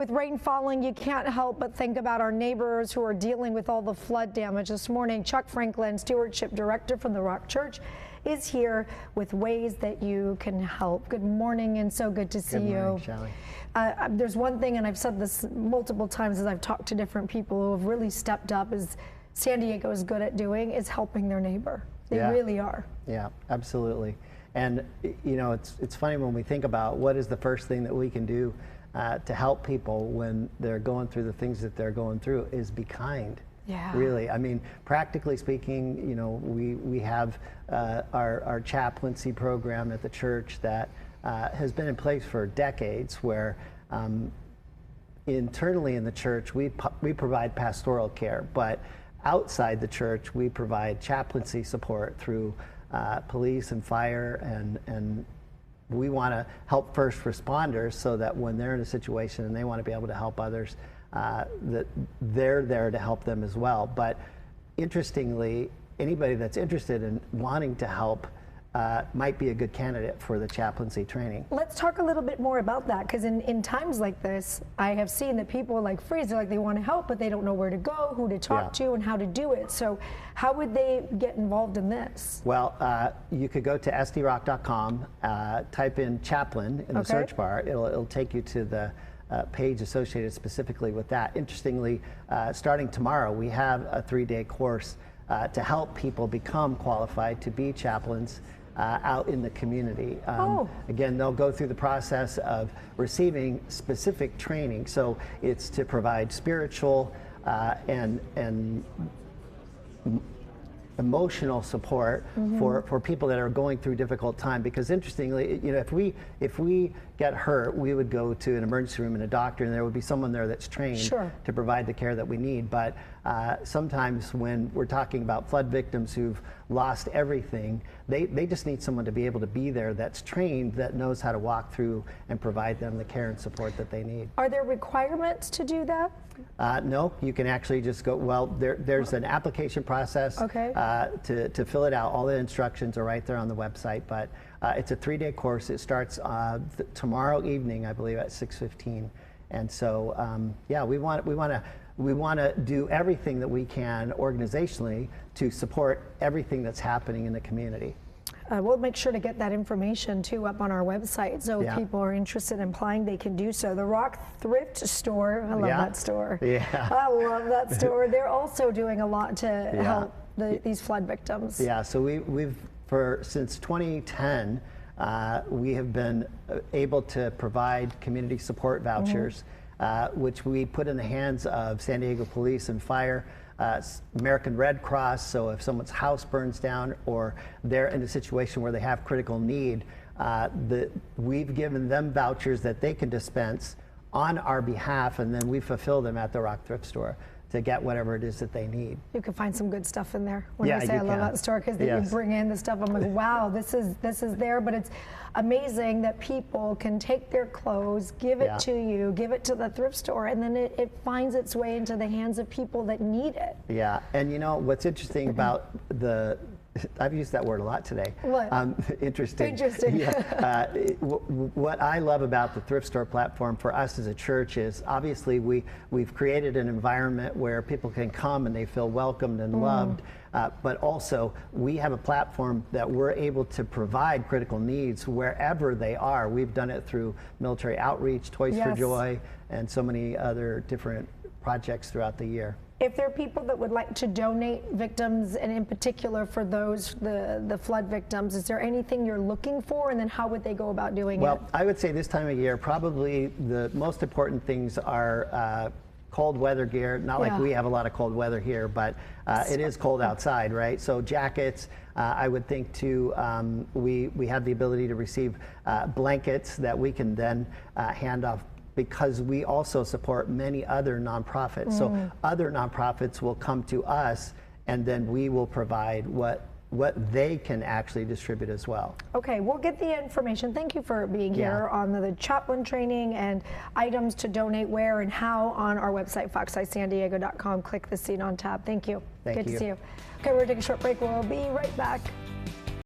With rain falling, you can't help but think about our neighbors who are dealing with all the flood damage. This morning, Chuck Franklin, Stewardship Director from the Rock Church, is here with ways that you can help. Good morning, and so good to see you. Good morning, Shelly. There's one thing, and I've said this multiple times as I've talked to different people who have really stepped up, as San Diego is good at doing, is helping their neighbor. They really are. Yeah, absolutely. And you know, it's funny when we think about what is the first thing that we can do to help people when they're going through the things that they're going through is be kind. Yeah. Really, I mean, practically speaking, you know, we have our chaplaincy program at the church that has been in place for decades, where internally in the church we provide pastoral care, but outside the church we provide chaplaincy support through police and fire, and we want to help first responders so that when they're in a situation and they want to be able to help others, that they're there to help them as well. But interestingly, anybody that's interested in wanting to help might be a good candidate for the chaplaincy training. Let's talk a little bit more about that, because in times like this, I have seen that people like freeze. They're like, they want to help, but they don't know where to go, who to talk to, and how to do it. So how would they get involved in this? Well, you could go to sdrock.com, type in chaplain in the search bar. It'll take you to the page associated specifically with that. Interestingly, starting tomorrow, we have a 3-day course to help people become qualified to be chaplains out in the community. Again, they'll go through the process of receiving specific training. So it's to provide spiritual and emotional support for people that are going through difficult time. Because interestingly, you know, if we get hurt, we would go to an emergency room and a doctor, and there would be someone there that's trained to provide the care that we need. But sometimes when we're talking about flood victims who've lost everything, they just need someone to be able to be there that's trained, that knows how to walk through and provide them the care and support that they need. Are there requirements to do that? No, you can actually just go, well, there's an application process to fill it out. All the instructions are right there on the website, but it's a 3-day course. It starts tomorrow evening, I believe, at 6:15. And so, yeah, we want to do everything that we can organizationally to support everything that's happening in the community. We'll make sure to get that information too up on our website, so if people are interested in applying, they can do so. The Rock Thrift Store, I love that store. I love that store. They're also doing a lot to help these flood victims. Yeah, so we've since 2010, we have been able to provide community support vouchers, which we put in the hands of San Diego Police and Fire, American Red Cross. So if someone's house burns down or they're in a situation where they have critical need, we've given them vouchers that they can dispense on our behalf, and then we fulfill them at the Rock Thrift Store to get whatever it is that they need. You can find some good stuff in there. When I say I love that store, because you bring in the stuff, I'm like, wow, this is there. But it's amazing that people can take their clothes, give it to you, give it to the thrift store, and then it finds its way into the hands of people that need it. Yeah, and you know what's interesting about I've used that word a lot today. What? Interesting. What I love about the thrift store platform for us as a church is obviously we've created an environment where people can come and they feel welcomed and loved, but also we have a platform that we're able to provide critical needs wherever they are. We've done it through military outreach, Toys for Joy, and so many other different projects throughout the year. If there are people that would like to donate victims, and in particular for those, the flood victims, is there anything you're looking for, and then how would they go about doing it? Well, I would say this time of year, probably the most important things are cold weather gear. Not like we have a lot of cold weather here, but it is cold outside, right? So jackets, I would think too, we have the ability to receive blankets that we can then hand off, because we also support many other nonprofits. So other nonprofits will come to us, and then we will provide what they can actually distribute as well. Okay, we'll get the information. Thank you for being here on the chaplain training and items to donate where and how on our website, foxisandiego.com. Click the See It On tab. Thank you. Thank you. Good to see you. Okay, we're going to take a short break. We'll be right back.